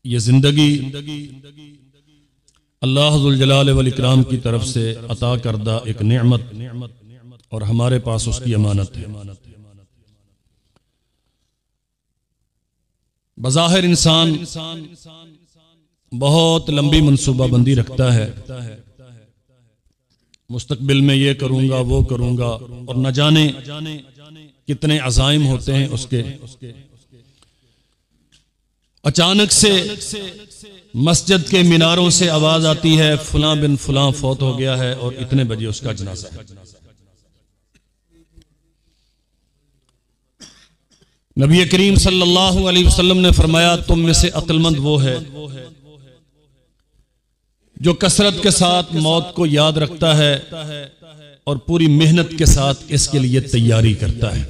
ये जिंदगी अल्लाह ज़ुल जलाल वल इकराम की तरफ से अता करदा एक नेमत और हमारे पास उसकी अमानत है। बज़ाहिर इंसान बहुत लंबी मनसूबाबंदी रखता है, मुस्तकबिल में ये करूंगा वो करूंगा, और न जाने कितने अज़ाइम होते हैं उसके। अचानक से मस्जिद के मीनारों से आवाज आती है फलां बिन फलां फौत हो गया है और इतने बजे उसका जनाजा है। नबी करीम सल्लल्लाहु अलैहि वसल्लम ने फरमाया, तुम में से अक्लमंद वो है जो कसरत के साथ मौत को याद रखता है और पूरी मेहनत के साथ इसके लिए तैयारी करता है।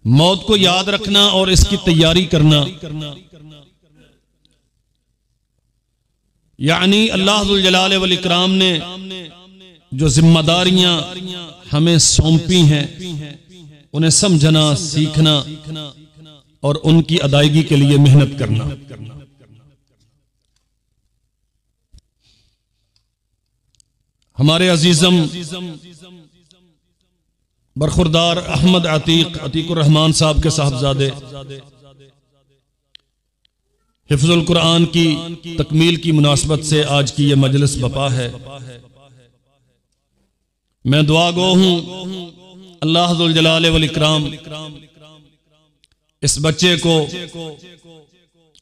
मौत को याद रखना और इसकी तैयारी करना यानी अल्लाह ज़ुल जलाल वल इकराम ने जो जिम्मेदारियां हमें सौंपी हैं उन्हें समझना, सीखना और उनकी अदायगी के लिए मेहनत करना। हमारे अजीजम बरखुरदार अहमद अतीकुर रहमान साहब के साहबजादे हिफ्जुल कुरान की तकमील की मुनासबत से आज की यह मजलिस बपा है। मैं दुआ गो हूं अल्लाह ज़ुल जलाल वल इकराम इस बच्चे को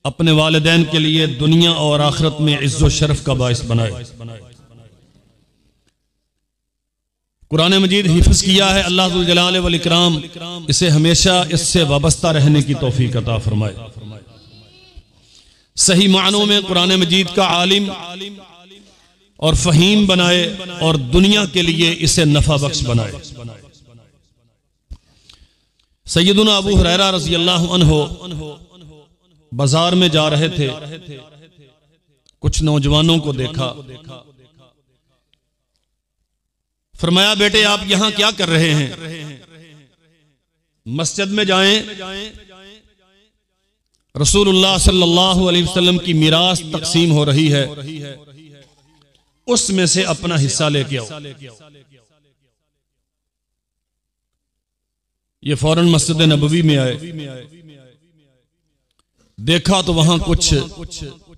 अपने वालिदैन के लिए दुनिया और आखिरत में इज्जत शरफ का बाइस बनाए। कुरान मजीद हिफ्ज किया है, अल्लाह ज़ुल जलाल वल इकराम इसे हमेशा इससे वाबस्ता रहने की तौफीक अता फरमाए। सही मानों में कुरान मजीद का आलिम और फहीम बनाए और दुनिया के लिए इसे नफा बख्श बनाए। सैयदुना अबू हुरैरा रज़ी अल्लाहु अन्हु बाजार में जा रहे थे, कुछ नौजवानों को देखा, फरमाया बेटे आप यहां क्या कर रहे हैं? मस्जिद में जाएं, रसूलुल्लाह सल्लल्लाहु अलैहि वसल्लम की मिरास तकसीम हो रही है, उसमें से अपना हिस्सा लेके आओ। ये फौरन मस्जिद नबवी में आए, देखा तो वहां कुछ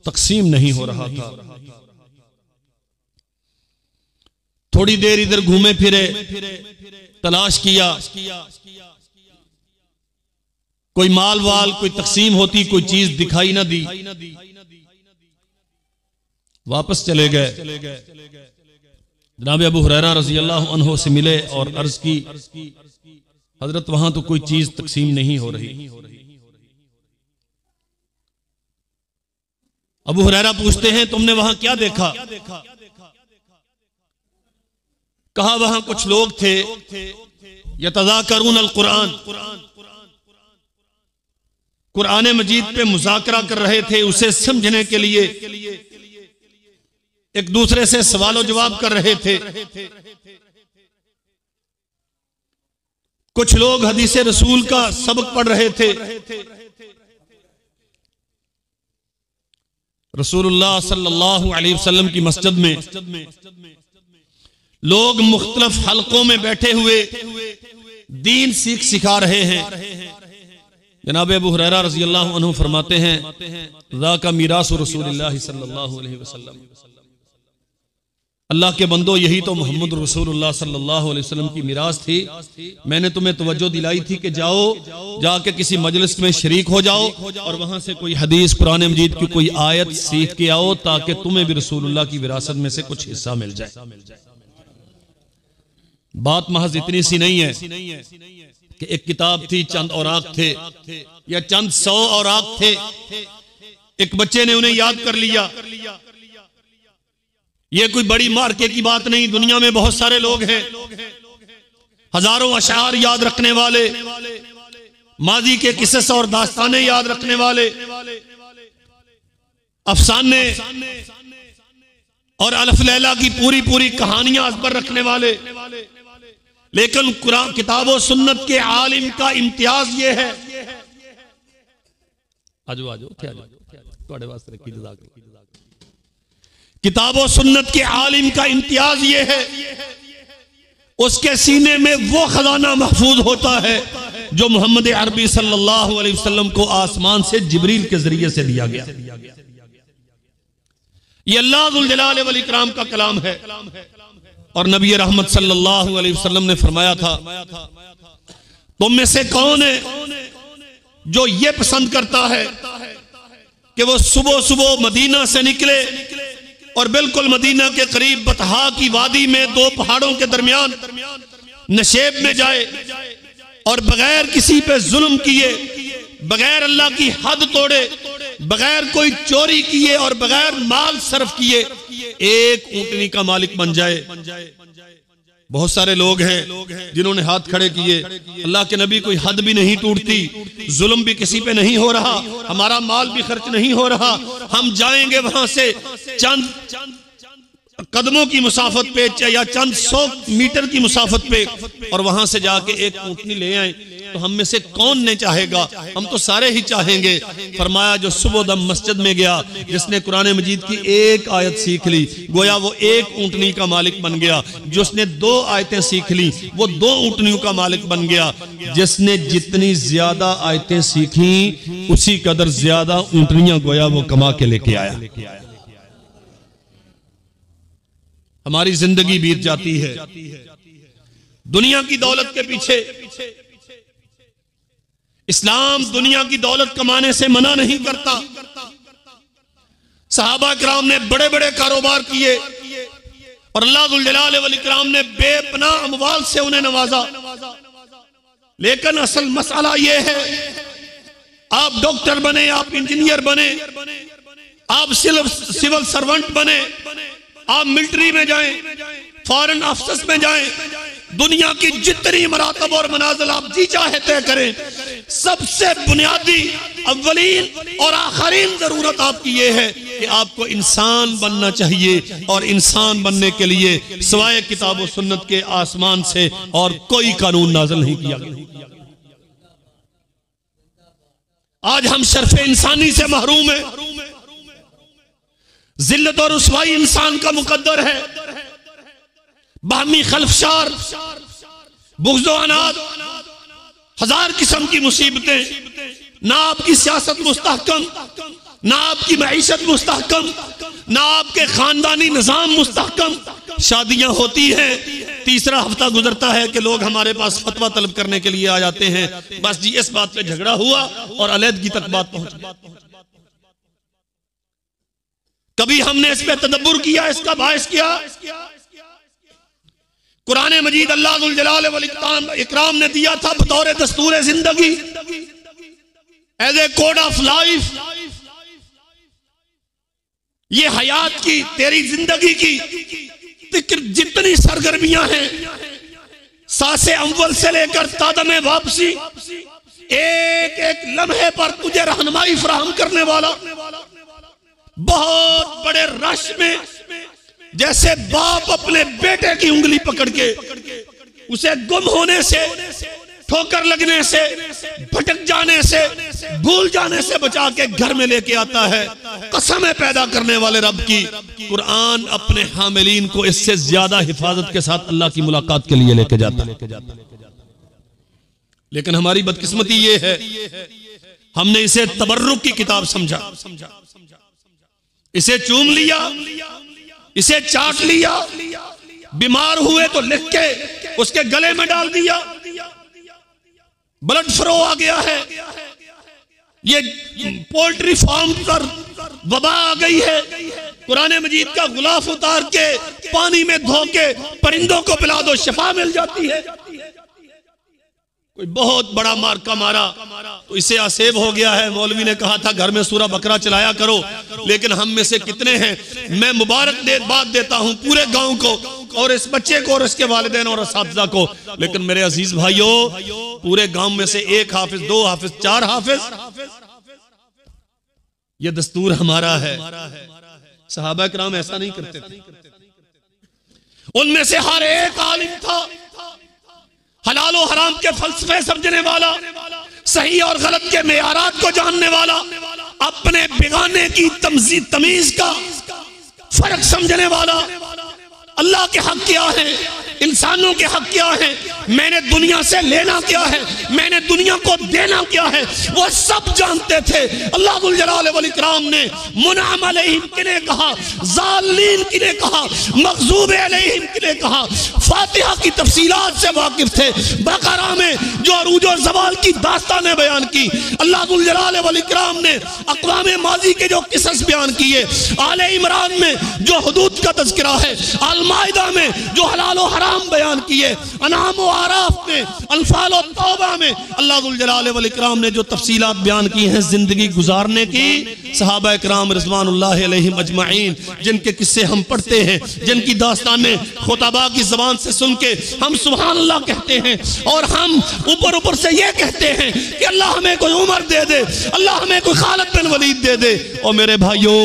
तकसीम नहीं हो रहा था। थोड़ी देर इधर घूमे फिरे, तलाश किया, कोई माल वाल कोई तकसीम होती, कोई चीज दिखाई ना दी, वापस चले गए। जनाब अबू हुरैरा रज़ी अल्लाहु अन्हु से मिले और अर्ज की, हजरत वहां तो कोई चीज तकसीम नहीं हो रही। अबू हुरैरा पूछते हैं तुमने वहां क्या देखा? कहा वहां कुछ लोग थे यतज़ाकरून अल कुरान, कुरान मजीद पे मुज़ाकरा कर रहे थे, उसे समझने के लिए एक दूसरे से सवाल और जवाब कर रहे थे। कुछ लोग हदीस रसूल का सबक पढ़ रहे थे। रसूलुल्लाह सल्लल्लाहु अलैहि वसल्लम की मस्जिद में लोग मुख्तलिफ हलकों में बैठे हुए दीन सिखा रहे हैं। जनाब अबू हुरैरा रज़ी अल्लाहु अन्हु फरमाते हैं ज़ाका मीरासु रसूलिल्लाह सल्लल्लाहु अलैहि वसल्लम, अल्लाह के बंदो यही तो मोहम्मद रसूलुल्लाह सल्लल्लाहु अलैहि वसल्लम की मिरास थी। मैंने तुम्हें तवज्जो दिलाई थी कि जाओ, जाके किसी मजलिस में शरीक हो जाओ और वहां से कोई हदीस कुरान मजीद की कोई आयत सीख के आओ ताकि तुम्हें भी रसूलुल्लाह की विरासत में से कुछ हिस्सा मिल जाए। बात महज इतनी सी नहीं है कि एक किताब थी, चंद औराक थे या चंद 100 औराक थे, एक बच्चे ने उन्हें याद कर लिया। ये कोई बड़ी मार्के की बात नहीं। दुनिया में बहुत सारे लोग हैं हजारों अशार याद रखने वाले, माजी के किस्से और दास्ताने याद रखने वाले, अफसाने और अलफ लैला की पूरी पूरी कहानियां अज़बर रखने वाले। लेकिन कुरान किताब और सुन्नत के आलिम का इम्तियाज ये है आजो आजो थोड़े वास्ते रखी किताब और सुन्नत के आलिम का इम्तियाज ये है, उसके सीने में वो खजाना महफूज होता है जो मोहम्मद अरबी सल्लल्लाहु अलैहि वसल्लम को आसमान से जिब्रील के जरिए से दिया गया। ये अल्लाह जुल जलाल वल इकराम का कलाम है। और नबी रहमत सल्लल्लाहु अलैहि वसल्लम ने फरमाया था, तुम में से कौन है जो ये पसंद करता है कि वो सुबह सुबह मदीना से निकले और बिल्कुल मदीना के करीब बतहा की वादी में दो पहाड़ों के दरमियान नशेब में जाए और बगैर किसी पे जुल्म किए, बगैर अल्लाह की हद तोड़े, बगैर कोई चोरी किए और बगैर माल सर्फ किए एक ऊंटनी का मालिक बन जाए। बहुत सारे लोग हैं जिन्होंने हाथ खड़े किए, अल्लाह के नबी कोई हद भी नहीं टूटती, जुल्म भी किसी पे नहीं हो रहा, हमारा माल भी खर्च नहीं हो रहा, हम जाएंगे वहां से चंद कदमों की मुसाफत पे या चंद 100 मीटर की मुसाफत पे और वहां से जाके एक ऊंटनी ले आए, तो हम में से कौन नहीं चाहेगा? हम तो सारे ही चाहेंगे। फरमाया जो सुबह दम मस्जिद में गया, जिसने कुरान मजीद की एक आयत सीख ली, गोया वो एक ऊंटनी का मालिक बन गया। जिसने 2 आयतें सीख ली वो 2 ऊंटनियों का मालिक बन गया। जिसने जितनी ज्यादा आयतें सीखी उसी कदर ज्यादा ऊंटनियां गोया वो कमा के लेके आया। हमारी जिंदगी बीत जाती है दुनिया की दौलत के पीछे। इस्लाम दुनिया की दौलत कमाने से मना नहीं करता। सहाबा किराम ने बड़े बड़े कारोबार किए और अल्लाह जुल जलाल वल इकराम ने बेपनाह अमवाल से उन्हें नवाजा। लेकिन असल मसला यह है, आप डॉक्टर बने, आप इंजीनियर बने, आप सिविल सर्वेंट बने, आप मिलिट्री में जाएं, फॉरेन ऑफिस में जाएं, दुनिया की जितनी मरातब और मनाजिल आप जी चाहे तय करें, सबसे बुनियादी अव्वलीन और आखिरीन जरूरत आपकी ये है कि आपको इंसान बनना चाहिए। और इंसान बनने के लिए सिवाय किताब और सुन्नत के आसमान से और कोई कानून नाज़िल नहीं किया गया। आज हम शर्फ इंसानी से महरूम हैं। जिल्लत और रुसवाई इंसान का मुकद्दर है। बाहमी खल्फशार, बुग़्ज़ व अनाद, हजार किस्म की मुसीबतें। ना आपकी सियासत मुस्तहकम, ना आपकी मईशत मुस्तहकम, ना आपके खानदानी निजाम मुस्तहकम। शादियां होती हैं, तीसरा हफ्ता गुजरता है कि लोग हमारे पास फतवा तलब करने के लिए आ जाते हैं। बस जी इस बात पे झगड़ा हुआ और अलहदगी तक बात पहुंच। कभी हमने इस पे तदब्बुर किया, इसका बायस किया? कुरान मजीद अल्लाह जुल जलाल वल इकराम ने दिया था बतौर दस्तूर जिंदगी, as a code of life. ये हयात की, तेरी जिंदगी की जितनी सरगर्मियां हैं, सासे अव्वल से लेकर तादमे वापसी, एक एक लम्हे पर तुझे रहनुमाई फराहम करने वाला, बहुत बड़े रश में जैसे बाप अपने बेटे की उंगली पकड़ के उसे गुम होने से, ठोकर लगने से, भटक जाने से, भूल जाने से बचा के घर में लेके आता है। कसम है पैदा करने वाले रब की, कुरान अपने हामिलीन को इससे ज्यादा हिफाजत के साथ अल्लाह की मुलाकात के लिए लेके जाता है। लेकिन हमारी बदकिस्मती ये है, हमने इसे तबर्रुक की किताब समझा, इसे चूम लिया, इसे चाट लिया, बीमार हुए तो लिख के उसके गले में डाल दिया। ब्लड फ्लो आ गया है, ये पोल्ट्री फार्म पर वबा आ गई है। कुरान मजीद का गुलाफ उतार के पानी में धो के परिंदों को पिला दो, शफा मिल जाती है। कोई बहुत बड़ा मार्का मारा तो इसे आसेब हो गया है। मौलवी ने कहा था घर में सूरा बकरा चलाया करो, लेकिन हम में से कितने हैं? मैं मुबारक बात देता हूं पूरे गांव को और इस बच्चे को और इसके वालिदैन और असातिज़ा को। लेकिन मेरे अजीज भाइयों, पूरे गांव में से 1 हाफिज, 2 हाफिज, 4 हाफिज, ये दस्तूर हमारा है। सहाबा किराम ऐसा नहीं करते थे। उनमें से हर एक आलिम था, हलाल और हराम के फलसफे समझने वाला, सही और गलत के मेयारात को जानने वाला, अपने बेगाने की तमीज का फर्क समझने वाला, अल्लाह के हक क्या है, इंसानों के हक क्या है, मैंने दुनिया से लेना क्या है, मैंने दुनिया को देना क्या है, वो सब जानते थे। अल्लाह जुल जलाल वल इकराम ने मुनअम अलैहिम किन्हें कहा, ज़ालिमीन किन्हें कहा, मग़ज़ूब अलैहिम किन्हें कहा, फातिहा की तफसीलात से वाकिफ थे। बकरा में जो अरूज और ज़वाल की दास्तानें बयान की, अल्लाह जुल जलाल वल इकराम ने अक़वाम माज़ी के जो किस्स बयान किए, आले इमरान में जो हुदूद का तज़किरा है, अल माइदा में जो हलाल और हराम बयान किए, अनाम और आराफ में, अनफाल और तौबा में अल्लाह जुल जलाल वल इकराम ने जो तफसीलात बयान की हैं जिंदगी गुजारने की, सहाबा इकराम रिज़वानुल्लाह अलैहिम अजमाइन जिनके किस्से हम पढ़ते हैं, जिनकी दास्तानें खुतबा की ज़बान से सुन के हम सुभान अल्लाह कहते हैं, और हम ऊपर ऊपर से ये कहते हैं कि अल्लाह हमें कोई उमर दे दे, अल्लाह हमें कोई खालिद बिन वलीद दे दे। और मेरे भाइयों,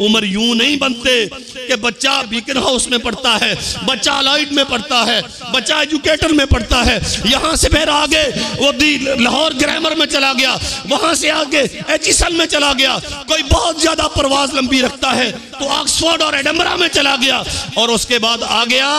उमर यूं नहीं बनते कि बच्चा बीकन हाउस में पढ़ता है, बच्चा अलाइड में पढ़ता है, बच्चा एजुकेटर में पढ़ता है, यहाँ से फिर आगे वो लाहौर ग्रामर में चला गया, वहाँ से आगे एचिसल में चला गया, कोई बहुत ज्यादा परवाज लंबी रखता है तो ऑक्सफोर्ड और एडनबरा में चला गया, और उसके बाद आ गया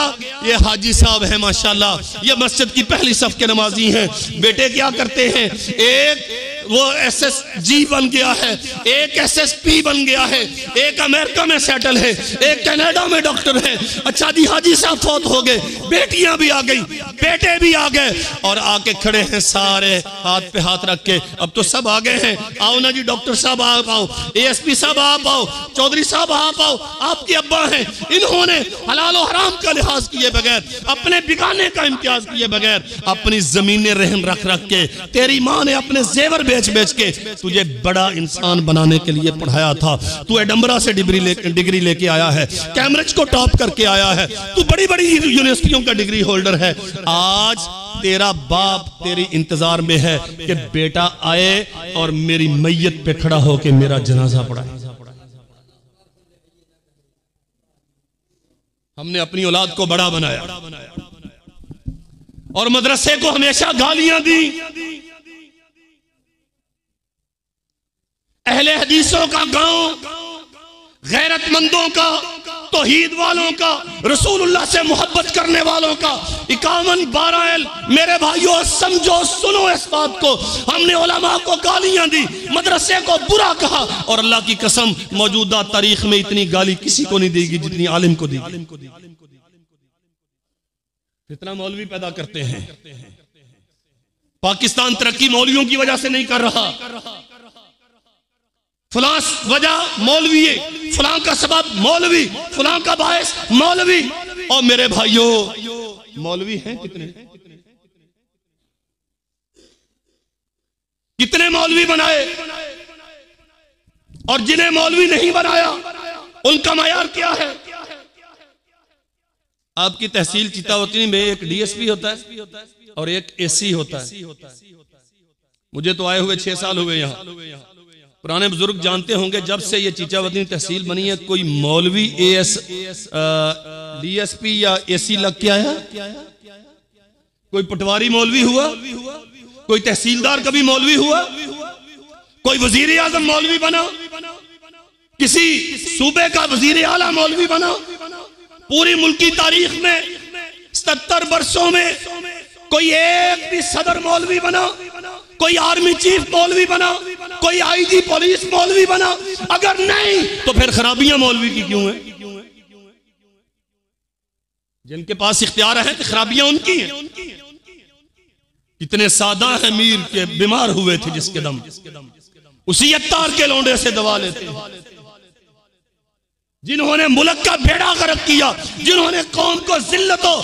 ये हाजी साहब है माशाल्लाह, ये मस्जिद की पहली सफ के नमाजी हैं। बेटे क्या करते हैं, एक वो SSG बन गया है, एक SSP बन गया है, एक अमेरिका में सेटल है, एक कनाडा में डॉक्टर है। अच्छा जी, हाजी साहब फौत हो गए, बेटियां भी आ गई, बेटे भी आ गए, और आके खड़े हैं सारे हाथ पे हाथ रख के, अब तो सब आ गए हैं, आओ ना जी डॉक्टर साहब आप आओ, ASP साहब आप आओ, चौधरी साहब आप आओ, आपके अब्बा हैं, इन्होंने हलाल और हराम का लिहाज किए बगैर, अपने बिगाने का इम्तियाज किए बगैर, अपनी जमीनें रहन रख रख के, तेरी माँ ने अपने जेवर बेच बेच के तुझे बड़ा इंसान बनाने के लिए पढ़ाया था। तू एडनबरा से डिग्री लेके आया है, कैम्ब्रिज को टॉप करके आया है, तू बड़ी बड़ी यूनिवर्सिटियों का डिग्री होल्डर है। आज तेरा बाप तेरी इंतजार में है कि बेटा आए और मेरी मैयत पे खड़ा होके मेरा जनाजा पढ़ाए। हमने अपनी औलाद को बड़ा बनाया और मदरसे को हमेशा गालियां दी। अहले हदीसों का गांव, गैरतमंदों का, तौहीद वालों का, रसूलुल्लाह से मोहब्बत करने वालों का 51-12 मेरे भाइयों समझो, सुनो इस बात को, हमने उलमा को गालियां दी, मदरसे को बुरा कहा, और अल्लाह की कसम मौजूदा तारीख में इतनी गाली किसी को नहीं देगी जितनी आलिम को दी। कितना मौलवी पैदा करते हैं। पाकिस्तान तरक्की मौलवियों की वजह से नहीं कर रहा, फलां वजह मौलवी है, फलां का सबब मौलवी, फलां का बायस मौलवी। और मेरे भाइयों, मौलवी हैं कितने, कितने मौलवी बनाए, और जिन्हें मौलवी नहीं बनाया उनका मयार क्या है। आपकी तहसील चितावतनी में एक DSP होता है और एक AC होता है। मुझे तो आए हुए 6 साल हुए यहाँ। पुराने बुजुर्ग जानते होंगे, जब से ये चीचावतनी तहसील बनी है कोई मौलवी DSP या AC लग के आया, कोई पटवारी मौलवी हुआ, कोई तहसीलदार कभी मौलवी हुआ, कोई वजीर आजम मौलवी बना, किसी सूबे का वजीर आला मौलवी बना। पूरी मुल्की तारीख में 77 वर्षों में कोई एक भी सदर मौलवी बना, कोई आर्मी चीफ मौलवी बना, कोई IG पुलिस मौलवी बना? अगर नहीं तो फिर खराबियां मौलवी की क्यों है? जिनके पास इख्तियार है तो खराबियां उनकी हैं। कितने सादा है मीर के बीमार हुए थे जिसके दम उसी अत्तार के लौंडे से दवा लेते, जिन्होंने मुल्क का बेड़ा गर्क किया, जिन्होंने कौम को जिल्लतों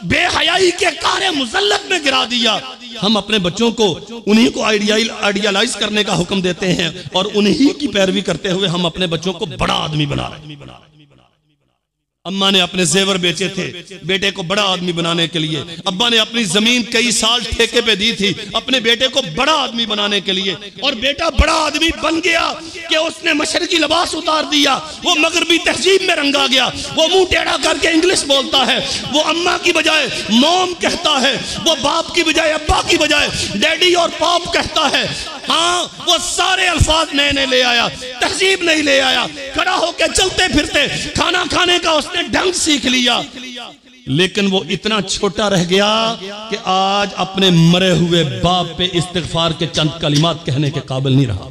बेहयाई के कारे मुसल्लत में गिरा दिया। हम अपने बच्चों को उन्हीं को आइडियलाइज करने का हुक्म देते हैं और उन्हीं की पैरवी करते हुए हम अपने बच्चों को बड़ा आदमी बना रहे हैं। अम्मा ने अपने जेवर बेचे थे बेटे को बड़ा आदमी बनाने के लिए। अब्बा ने अपनी जमीन कई साल ठेके पे दी थी अपने बेटे को बड़ा आदमी बनाने के लिए। और बेटा बड़ा आदमी बन गया कि उसने मशरकी लिबास उतार दिया, वो मगरबी तहजीब में रंगा गया, वो मुंह टेढ़ा करके इंग्लिश बोलता है, वो अम्मा की बजाय मॉम कहता है, वो बाप की बजाय अब्बा की बजाय डैडी और पाप कहता है। हाँ, वो सारे अल्फाज नए नए ले आया, तहजीब नहीं ले आया, खड़ा होकर चलते फिरते खाना खाने का उसने ढंग सीख लिया। लेकिन वो इतना छोटा रह गया कि आज अपने मरे हुए बाप पे इस्तिगफार के चंद कलिमात कहने के काबिल नहीं रहा।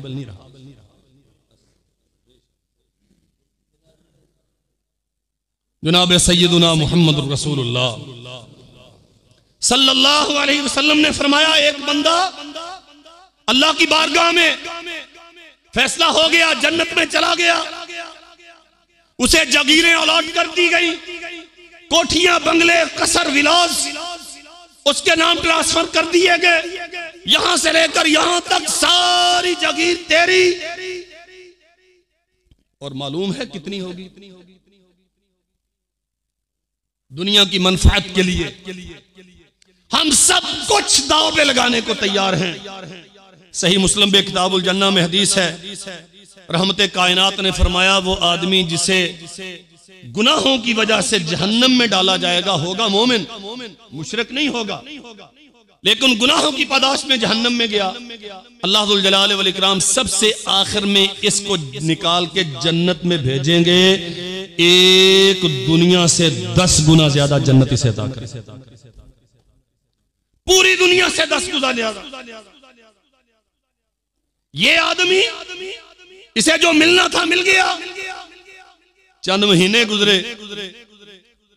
जनाब सैयदुना मुहम्मद रसूलुल्लाह सल्लल्लाहु अलैहि वसल्लम ने फरमाया, एक बंदा अल्लाह की बारगाह में फैसला हो गया, जन्नत में चला गया, उसे जागीरें अलॉट कर दी गई, कोठियां बंगले कसर विलास उसके नाम ट्रांसफर कर दिए गए, यहां से लेकर यहां तक सारी जागीर तेरी। और मालूम है कितनी होगी? दुनिया की मनफात के लिए हम सब कुछ दांव पे लगाने को तैयार हैं। सही मुस्लिम में किताबुल जन्ना में हदीस है, रहमते कायनात ने फरमाया, वो आदमी जिसे गुनाहों की वजह से जहन्नम में डाला जाएगा होगा मोमिन, मुशरिक नहीं होगा, लेकिन गुनाहों की पादाश में जहन्नम में गया। अल्लाह जुल जलाल वल इकराम सबसे आखिर में इसको निकाल के जन्नत में भेजेंगे, एक दुनिया से 10 गुना ज्यादा जन्नती से अता करें, पूरी दुनिया से 10 गुना ज्यादा। ये आदमी इसे जो मिलना था मिल गया। चंद महीने गुजरे,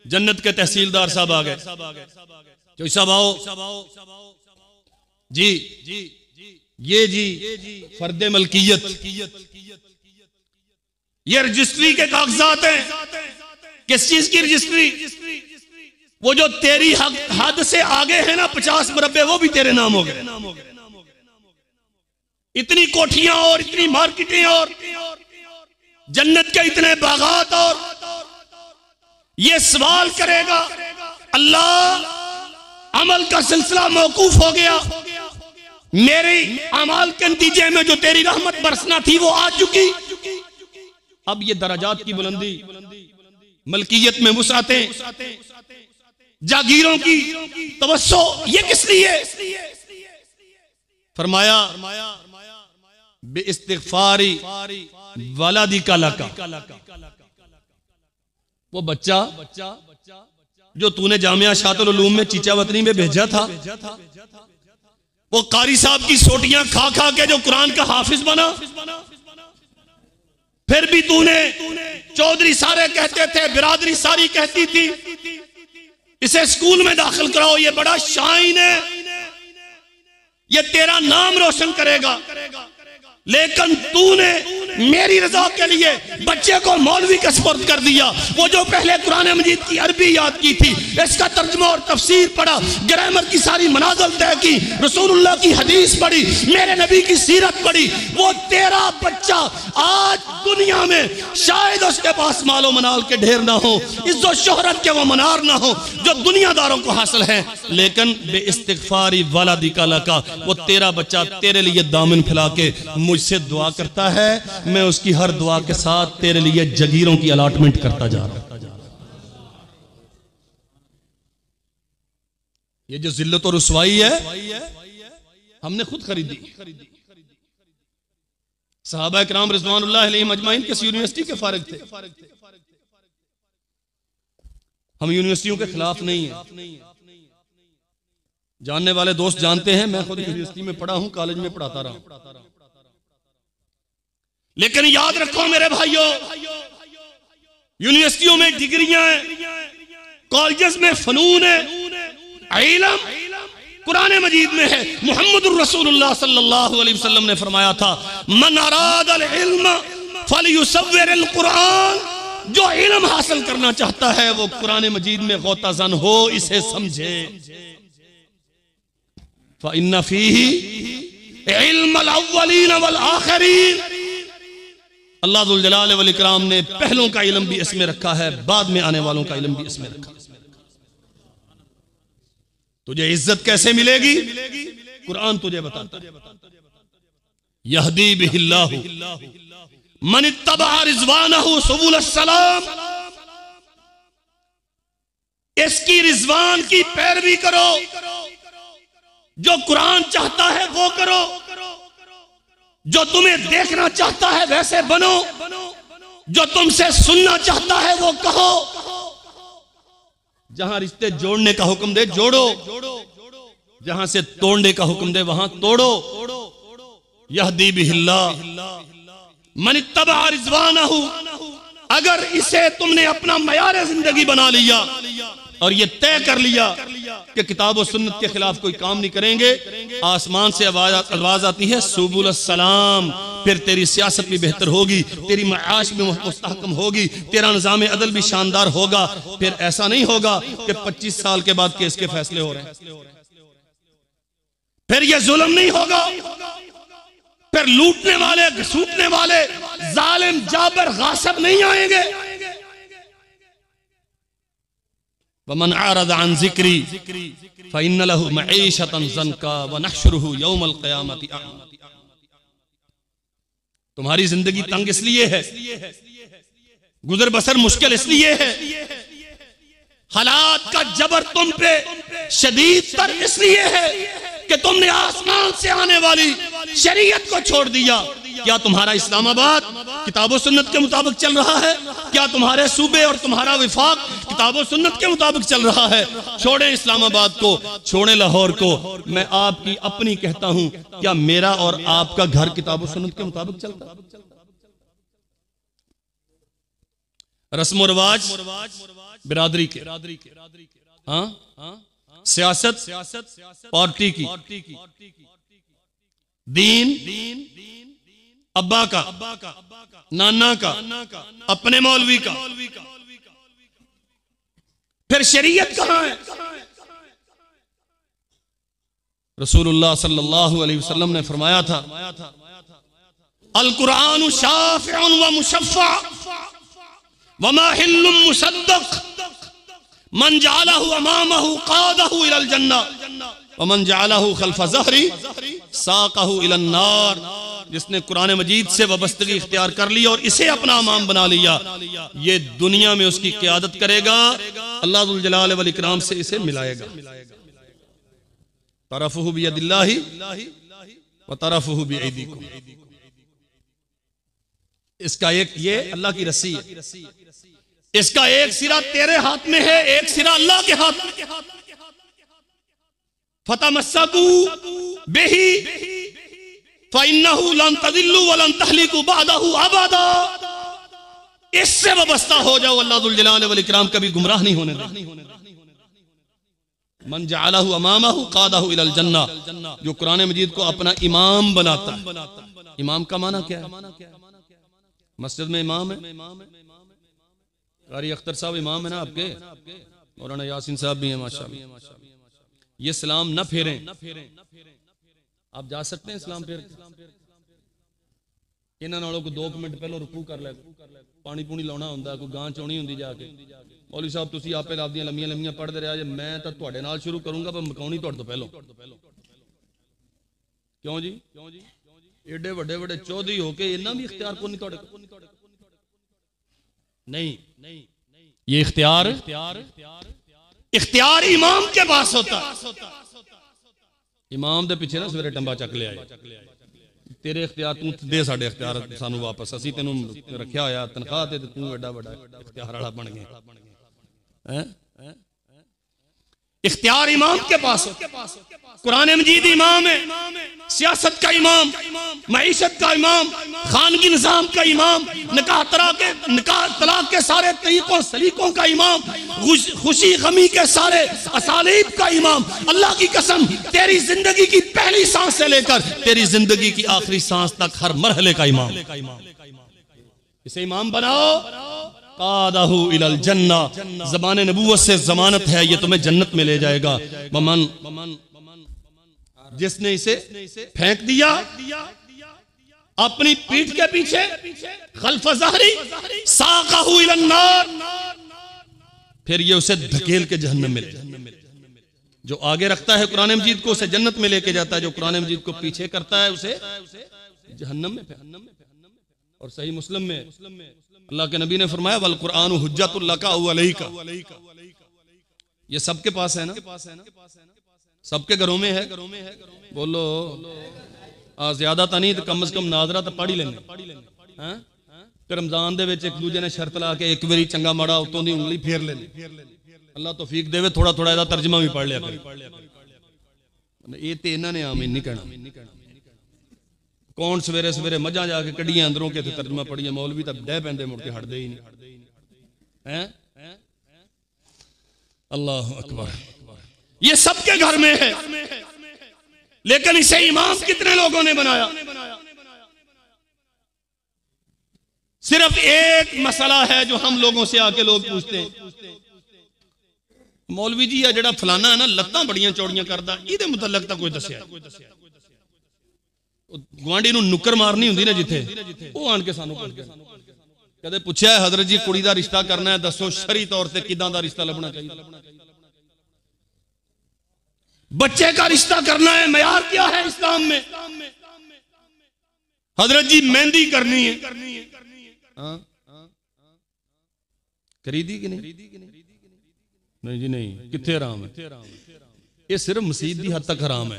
जन्नत के तहसीलदार साहब आ गए, जो साहब आओ जी, ये जी फर्दे मलकियत, ये रजिस्ट्री के कागजात हैं। किस चीज की रजिस्ट्री? वो जो तेरी हद से आगे है ना 50 मुरब्बे, वो भी तेरे नाम हो गए। इतनी कोठियां और इतनी मार्केटें और जन्नत के इतने बागात, और ये सवाल करेगा, अल्लाह अमल का सिलसिला मौकूफ हो गया, मेरे अमाल के नतीजे में जो तेरी रहमत बरसना थी वो आ चुकी। अब ये दराजात की बुलंदी, मलकियत में वुसअतें, जागीरों की तवस्सो, ये किस लिए? फरमाया बेइस्तिगफारी वलादी का लका, वो बच्चा जो तूने जामिया शातुल उलूम में चीचावतनी में भेजा था, वो कारी साहब की सोटियां खा खा के जो कुरान का हाफिज बना, फिर भी तूने चौधरी सारे कहते थे, बिरादरी सारी कहती थी, इसे स्कूल में दाखिल कराओ, ये बड़ा शाइन है, ये तेरा नाम रोशन करेगा। लेकिन तूने मेरी रजा के लिए बच्चे को मौलवी के सुपुर्द कर दिया। वो जो पहले कुरान मजीद की अरबी याद की थी, इसका तर्जुमा और तफसीर पढ़ा, ग्रामर की सारी मनाज़िल तय की, रसूलुल्लाह की हदीस पढ़ी, मेरे नबी की सीरत पढ़ी, वो तेरा बच्चा आज दुनिया में शायद उसके पास मालो मनाल के ढेर ना हो, इज्जत शोहरत के वो मनार ना हो जो दुनियादारों को हासिल है, लेकिन बेइस्तिगफारी वलादी का लका, वो तेरा बच्चा तेरे लिए दामन फैला के मुझसे दुआ करता है, मैं उसकी हर दुआ के साथ तेरे लिए जगीरों की अलॉटमेंट करता जा रहा हूं। ये जो जिल्लत और रुसवाई है हमने खुद खरीदी। सहाबा इकराम रिज़वानुल्लाह अलैहिम अजमाइन किस यूनिवर्सिटी के फारिग थे? हम यूनिवर्सिटियों के खिलाफ नहीं है, जानने वाले दोस्त जानते हैं, मैं खुद यूनिवर्सिटी में पढ़ा हूं, कॉलेज में पढ़ाता रहा। लेकिन याद रखो मेरे भाइयों, यूनिवर्सिटियों में डिग्रियां हैं, कॉलेजेस में फनून है, इल्म कुरान मजीद में है। मुहम्मदुर रसूलुल्लाह सल्लल्लाहु अलैहि वसल्लम ने फरमाया था, मन अरादल इल्म फलयुसव्विरिल कुरान, जो इल्म हासिल करना चाहता है वो कुरान मजीद में गौताज़न हो, इसे समझे। फइन्ना फीही इल्मल अव्वलीन वल आखिरीन, अल्लाह जुल जलाल वल इकराम ने पहलों का इल्म भी इसमें रखा है, बाद में आने वालों का इल्म भी इसमें रखा है। तुझे इज्जत कैसे मिलेगी? कुरान तुझे बताता है। यहदी बिहिल्लाहु मन इत्तबा रिज़वानहु सुबुल सलाम। इसकी रिज़वान की पैरवी करो, जो कुरान चाहता है वो करो, जो तुम्हें देखना चाहता है वैसे बनो, जो तुमसे सुनना चाहता है वो कहो। जहां रिश्ते जोड़ने का हुक्म दे जोड़ो, जहां से तोड़ने का हुक्म दे वहां तोड़ो। यहदी बिहिल्लाह मन इत्तबा रिज़वानहु। अगर इसे तुमने अपना मयार जिंदगी बना लिया और ये तय कर लिया कि किताब और सुन्नत के खिलाफ कोई काम नहीं करेंगे, आसमान से आवाज आती है सुबुल सलाम। फिर तेरी सियासत भी बेहतर होगी, तेरी माश भी मुस्तहकम होगी, तेरा निज़ाम अदल भी शानदार होगा। फिर ऐसा नहीं होगा कि 25 साल के बाद केस के फैसले हो रहे हैं। फिर ये जुल्म नहीं होगा, फिर लूटने वाले घसूटने वाले जालिम जाबर गासिब नहीं आएंगे। वमन आरद अन ज़िक्री फ़इन्न लहु मईशतन ज़न्का व नहशुरुहु यौमल क़यामति अ'मा। तुम्हारी जिंदगी तंग इसलिए है, गुजर बसर मुश्किल इसलिए है, हालात का जबर तुम पे शदीद तर इसलिए है कि तुमने आसमान से आने वाली शरीयत को छोड़ दिया। क्या तुम्हारा इस्लामाबाद किताबो सुन्नत के मुताबिक चल रहा है? क्या तुम्हारे सूबे और तुम्हारा विफाक किताबो सुन्नत के मुताबिक चल रहा है? छोड़े इस्लामाबाद को, छोड़े लाहौर को। मैं आपकी अपनी कहता हूं, क्या मेरा और आपका घर किताबो सुन्नत के मुताबिक चलता है? रस्म रिवाज बिरादरी के, हाँ, सियासत पार्टी की, दीन अब्बा का, नाना का, अपने मौलवी का। फिर शरीयत कहां है? रसूलुल्लाह सल्लल्लाहु अलैहि वसल्लम ने फरमाया था, अल कुरान शाफिउन व मुशफ़्फ़ा व माहिल्लुम मुसद्दक़ मन जअलहु अमामहु क़ादहु इलल जन्नह व मन जअलहु खल्फ़ ज़हरी साक़हु इलन नार। जिसने कुरान मजीद से वाबस्तगी इख्तियार कर ली और इसे अपना इमाम बना लिया, ये दुनिया में उसकी क़यादत करेगा, अल्लाह जुल जलाल वल इकराम से इसे मिलाएगा। तरफ़ुहु बियदिल्लाहि व तरफ़ुहु बिअयदीकुम। इसका एक ये अल्लाह की रस्सी है, इसका एक सिरा तेरे हाथ में है, एक सिरा अल्लाह के हाथ में। फतमस्सकू बिही फ़इन्नहु लन तज़िल्लू व लन तहलिकू बअदहु अबदा। इससे वाबस्ता हो जाओ, अल्लाह जुल जलाल वल इकराम कभी गुमराह नहीं होने देगा। मन जअलहु अमामहु क़ादहु इलल जन्नह। जो कुरान मजीद को अपना इमाम बनाता है। इमाम का माना क्या है? मस्जिद में इमाम है, कारी अख्तर साहब इमाम है ना आपके, मौलाना यासीन साहब भी हैं माशाअल्लाह। ये सलाम न फेरें, आप जा सकते हैं सलाम फेर? इन्हां नालों को 2 मिनट पहले रुकू कर ले, पानी पूनी लाउना हुंदा, कोई गां चोणी हुंदी जाके। मौलवी साहब तुसीं आपे आपदियां लम्मियां लम्मियां पढ़दे रहा जे, मैं तां तुहाडे नाल शुरू करूंगा पर मकाउणी तुहाडे तो पहलों। क्यों जी? एडे वड्डे वड्डे चौधरी होके इन्ना भी इख्तियार को नहीं तुहाडे नहीं। ये इख्तियार इमाम के पास होता है। इमाम दे पीछे ना सवेरे टंबा चक ले आए, तेरे इख्तियार तू दे, साडे इख्तियार सानू वापस, असीं तैनू रखिया होया तनख्वाह ते, तू एडा वड्डा इख्तियार वाला बन गया। इख्तियार इमाम के पास होता। कुरान मजीद इमाम है, सियासत का इमाम, मईशत का इमाम, खानगी निजाम का इमाम, निकाह तलाक के सारे तरीकों सलीकों का इमाम, खुशी गमी के सारे असालीब का इमाम। अल्लाह की कसम, तेरी जिंदगी की पहली सांस से लेकर तेरी जिंदगी की आखिरी सांस तक हर मरहले का इमाम। इसे इमाम बनाओ। क़ादहु इलल जन्नह, ज़बान नबूवत से जमानत है, ये तुम्हें जन्नत में ले जाएगा। वमन, जिसने इसे फेंक दिया अपनी पीठ के पीछे खल्फ ज़हरी साक़हु इलन नार, फिर ये उसे धकेल के जहन्नम में ले जाता है। जो आगे रखता है कुरान मजीद को उसे जन्नत में लेके जाता है, जो कुरान मजीद को पीछे करता है उसे जहन्नम में। और सही मुस्लिम में अल्लाह के नबी ने फरमाया वल कुरान हुज्जतुल लका व अलैका। ये सबके पास है ना, सबके घरों में है। बोलो ज्यादा तो नहीं तो कम से कम नाजरा तो पढ़ ही लेने। रमजान दे विच एक दूजे ने शर्त ला के एक बारी चंगा माड़ा उतों दी उंगली फेर लेनी। अल्लाह तौफीक देवे थोड़ा थोड़ा इहदा तर्जमा भी पढ़ लिया करे। ये तो इन्होंने आमीन नहीं कहना। कौन सवेरे सवेरे मझां जाके कढ़ियां अंदरों के तर्जमा पढ़िया, मौलवी तो डह पैंदे मुड़ के हटदे ही नहीं हैं। अल्लाह अकबर। ये सबके घर में है, लेकिन इसे इमाम कितने लोगों ने बनाया? सिर्फ एक मसला है जो हम लोगों से आके लोग पूछते हैं, मौलवी जी जड़ा फलाना है ना लत्तां बड़ियां चौड़ियां करदा, इहदे मुतल्लक तां कोई दस्सिया? गुआंढी नूं नुक्कर मारनी हुंदी ना जिथे, वो आण के सानू कदे पुछया है हजरत जी कुड़ी दा रिश्ता करना है, दसो शरी तौर ते किदां दा रिश्ता लभना चाहिए? बच्चे का रिश्ता करना है, मयार क्या है इस्लाम में? हजरत जी मेहंदी करनी है, खरीदी कि नहीं? नहीं जी नहीं, किथे हराम है? ये सिर्फ मसीत दी हद तक हराम है,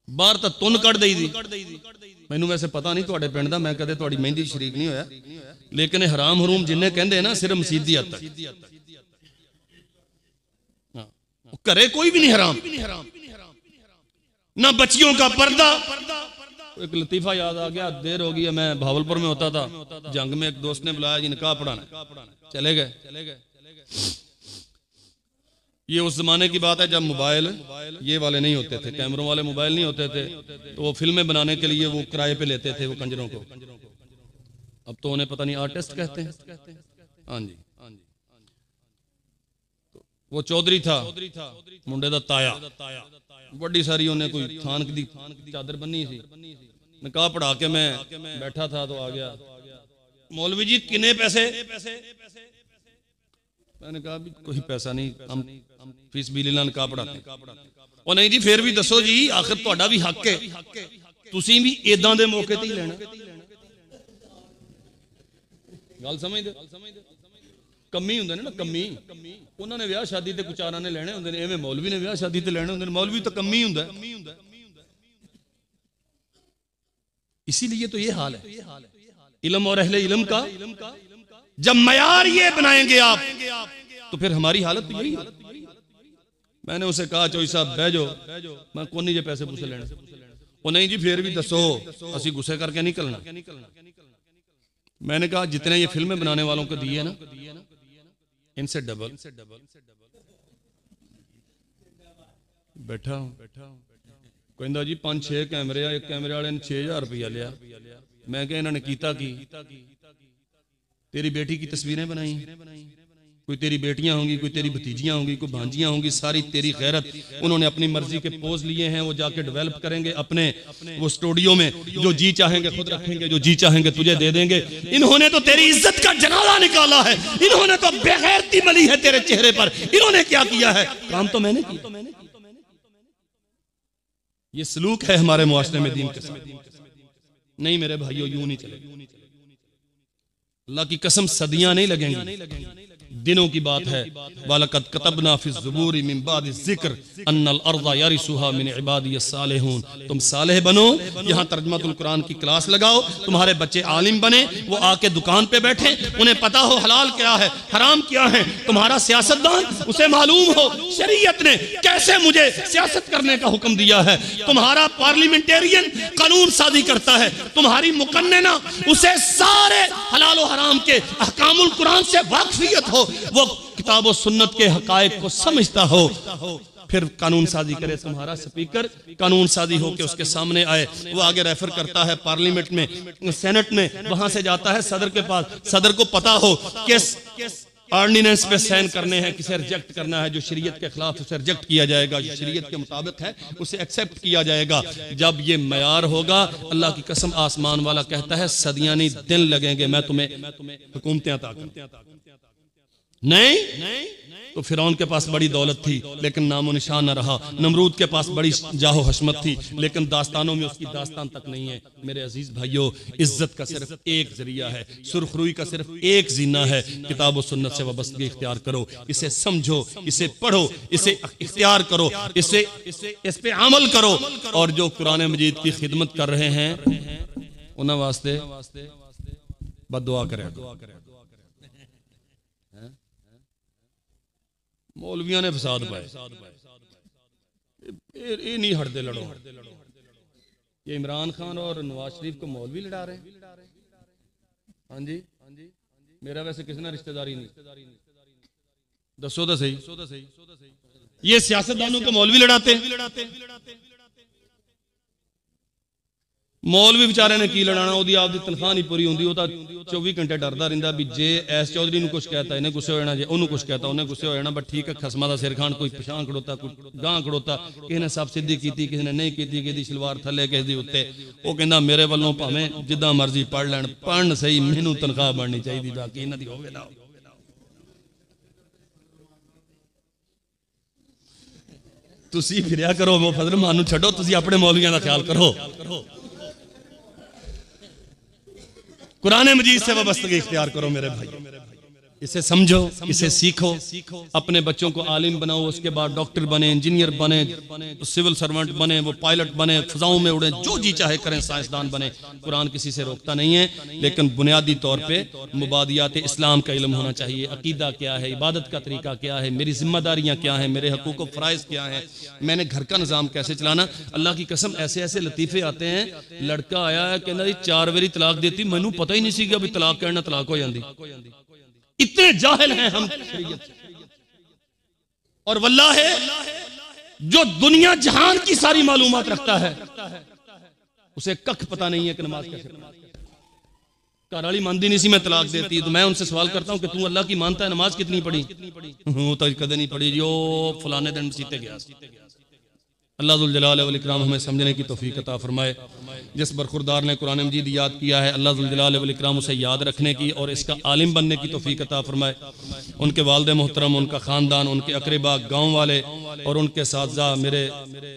बाहर तो तुन कड़ दी दी। मैनू वैसे पता नहीं तुहाडे पिंड दा, मैं कदे तुहाडी मेहंदी शरीक नहीं होया, लेकिन हराम हरूम जिन्ने कहंदे ना सिर्फ मसीत दी हद तक। घरे कोई भी नहीं हराम, ना बच्चियों का पर्दा। एक लतीफा याद आ गया, देर हो गई है, मैं भावलपुर में होता था, जंग में एक दोस्त ने बुलाया जी निकाह पढ़ाना, चले गए। ये उस जमाने की बात है जब मोबाइल ये वाले नहीं होते थे, कैमरों वाले मोबाइल नहीं होते थे, तो वो फिल्में बनाने के लिए वो किराए पे लेते थे वो कंजरों को। अब तो उन्हें पता नहीं आर्टिस्ट कहते हैं। हाँ जी, वो चौधरी था, मुंडे दा ताया, बड़ी सारी उन्हें कोई थान की चादर बनी थी। निकाह पढ़ा के मैं बैठा था तो आ गया, मौलवी जी कितने पैसे? मैंने कहा भी कोई पैसा नहीं, हम फीस बिल नाल निकाह पढ़ाते हैं। और नहीं जी फिर भी दसो जी, आखिर तुहाडा भी हक है, तुसीं भी इदां दे मौके ते ही लेना। गल समझदे? कमी हुंदे ने ना, कमी उन्होंने विआह शादी ते कुचारा ने लेने हुंदे ने, एवें मौलवी ने विआह शादी ते लेने हुंदे ने। मौलवी तो कमी हुंदा है, इसीलिए तो ये हाल है इल्म और अहले इल्म का। जब मयार ये बनाएंगे आप तो फिर हमारी हालत तो यही है। मैंने उसे कहा चौधरी साहब बह जाओ, मैं कौन नहीं जे पैसे पूसे लेने। वो नहीं जी फिर भी दसो, असी गुस्से करके नहीं करना। मैंने कहा जितने ये फिल्में बनाने वालों को दिए ना, इनसे डबल बैठा हूं। कहंदा जी 5-6 कैमरे, एक कैमरे वाले ने 6000 रुपया लिया। मैं क्या इन्होंने कीता की? तेरी बेटी की तस्वीरें बनाई, कोई तेरी बेटियां होंगी, कोई तेरी भतीजियां होंगी, कोई भांजियां होंगी, सारी तेरी गैरत। उन्होंने अपनी मर्जी के पोज लिए हैं, वो जाके डेवलप करेंगे अपने वो स्टूडियो में, जो जी चाहेंगे खुद रखेंगे, जो जी चाहेंगे तुझे दे देंगे। इन्होंने तो तेरी इज्जत का जनाजा निकाला है, इन्होंने तो बेगैरती मली है तेरे चेहरे पर। इन्होंने क्या किया है? काम तो मैंने किया। ये सलूक है हमारे मुआशरे में दीन के साथ। नहीं मेरे भाइयों, यूं नहीं चलेगा। अल्लाह की कसम सदियां नहीं लगेंगी, दिनों की बात है। वलक़द कतबना फ़ी ज़ुबूरि मिन बादि ज़िक्र अन्नल अर्ज़ यरिसुहा मिन इबादियस सालिहून। तुम सालेह बनो, यहाँ तर्जुमातुल कुरान की क्लास लगाओ, तुम्हारे बच्चे आलिम बने, वो आके दुकान पे बैठे, उन्हें पता हो हलाल क्या है हराम क्या है। तुम्हारा सियासतदान, उसे मालूम हो शरीयत ने कैसे मुझे सियासत करने का हुक्म दिया है। तुम्हारा पार्लियामेंटेरियन कानून साजी करता है, तुम्हारी मुकन्नना उसे सारे हलाल और हराम के अहकामुल कुरान से वाकफियत हो, वो किताब और सुन्नत के हकायक को समझता हो, फिर कानून साजी करे। तुम्हारा स्पीकर कानून साजी हो के उसके सामने आए, वो आगे रेफर करता है पार्लियामेंट में, सेनेट में, वहां से जाता है सदर के पास। सदर को पता हो कि ऑर्डिनेंस पे साइन करने हैं, किसे रिजेक्ट करना है। जो शरीयत के खिलाफ उसे रिजेक्ट किया जाएगा, जो शरीयत के मुताबिक है उसे एक्सेप्ट किया जाएगा। जब ये मयार होगा, अल्लाह की कसम आसमान वाला कहता है सदियां नहीं दिन लगेंगे मैं तुम्हें हुकूमतें अता करूं। नहीं तो फिरौन के पास बड़ी दौलत थी लेकिन नामो निशान न रहा। नमरूद के पास बड़ी जाहो हशमत थी लेकिन दास्तानों में उसकी दास्तान तक नहीं है। मेरे अजीज भाइयों, इज्जत का सिर्फ एक जरिया है, सुरखरुई का सिर्फ एक जीना है। किताब और सुन्नत से वाबस्तगी इख्तियार करो, इसे समझो, इसे पढ़ो, इसे इख्तियार करो, इस पे अमल करो। और जो कुरान मजीद की खिदमत कर रहे हैं उन्हें वास्ते बद्दुआ करें। मौलवियों ने फसाद पाए, ये नहीं हटते लड़ो। ये इमरान खान और नवाज शरीफ को मौलवी लड़ा रहे हैं। हाँ जी, मेरा वैसे किसी ने रिश्तेदारी नहीं, दसो तो सही। ये सियासतदानों को मौलवी लड़ाते हैं। मौलवी बेचारे ने की लड़ाना, ਉਹਦੀ ਆਪਦੀ तनख्वाह नहीं पूरी होंगी। 24 घंटे डरदा रहिंदा भी जे एस चौधरी ਨੂੰ कुछ कहता इन्हें गुस्से हो जाना, जे ਉਹਨੂੰ कुछ कहता उन्हें गुस्से हो जाना। बट ठीक है, खसमा ਦਾ सिर खान कोई पछाण खड़ोता, कोई गां खड़ोता, किसी ने सब सीधी की, किसी ने नहीं की, किसी दी सलवार थले, किसी दी उत्ते। वो कहंदा मेरे वालों भावें जिद्दां मर्जी पढ़ लैण, पढ़न सही, मैनू तनख्वाह बननी चाहिए, बाकी इन्हां दी होवे ना। तुसी फिरिया करो फजल मान नूं छड्डो, तुसी अपने मौलवियां दा ख्याल करो। कुरान मजीद से वाबस्तगी इख्तियार करो मेरे भाई, इसे समझो, इसे सीखो, अपने बच्चों को आलिम बनाओ, उसके बाद डॉक्टर बने, इंजीनियर बने, सिविल सर्वेंट बने, वो पायलट बने, फिजाओं में उड़े, जो जी चाहे करें, साइंसदान बने। कुरान किसी से रोकता नहीं है, लेकिन बुनियादी तौर पे मुबादियात इस्लाम का इल्म होना चाहिए। अकीदा क्या है, इबादत का तरीका क्या है, मेरी जिम्मेदारियां क्या हैं, मेरे हकूक व फ़राइज़ क्या हैं, मैंने घर का निज़ाम कैसे चलाना। अल्लाह की कसम ऐसे ऐसे लतीफ़े आते हैं। लड़का आया है कहना जी 4 बारी तलाक देती, मैनू पता ही नहीं सी कि तलाक कहना तलाक हो जाती। इतने जाहिल हैं हम शरीयत से। और वल्लाह है जो दुनिया जहान की सारी मालूमात रखता है उसे कख पता नहीं है कि नमाज कैसे घर वाली मानती नहीं सी, मैं तलाक देती। तो मैं उनसे सवाल करता हूं कि तू अल्लाह की मानता है, नमाज कितनी पढ़ी? वो तो कदे नहीं पढ़ी जो फलाने दिन सीते गया। अल्लाह जुल जलाल वल इकराम हमें समझने की तौफीक अता फरमाए। जिस बरखुरदार ने कुरान मजीद याद किया है, अल्लाह जुल जलाल वल इकराम उसे याद रखने की और इसका आलिम बनने की तौफीक अता फरमाए। उनके वालिद मोहतरम, उनका ख़ानदान, उनके अकरबा, गाँव वाले और उनके साथी मेरे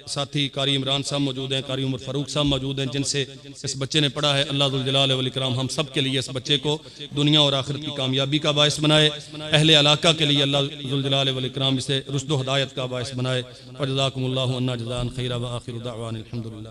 साथी कारी इमरान साहब मौजूद हैं, कारी उमर फ़ारूक साहब मौजूद हैं, जिनसे इस बच्चे ने पढ़ा है। अल्लाह जुल जलाल वल इकराम हम सब के लिए इस बच्चे को दुनिया और आखिरत की कामयाबी का बायस बनाए। अहले इलाका के लिए अल्लाह जुल जलाल वल इकराम इसे रुश्द व हिदायत का बायस बनाए। व जज़ाकुमुल्लाहु अन्ना जज़ाअन खैरा व आखिरु दाअवाना अल्हम्दुलिल्लाह।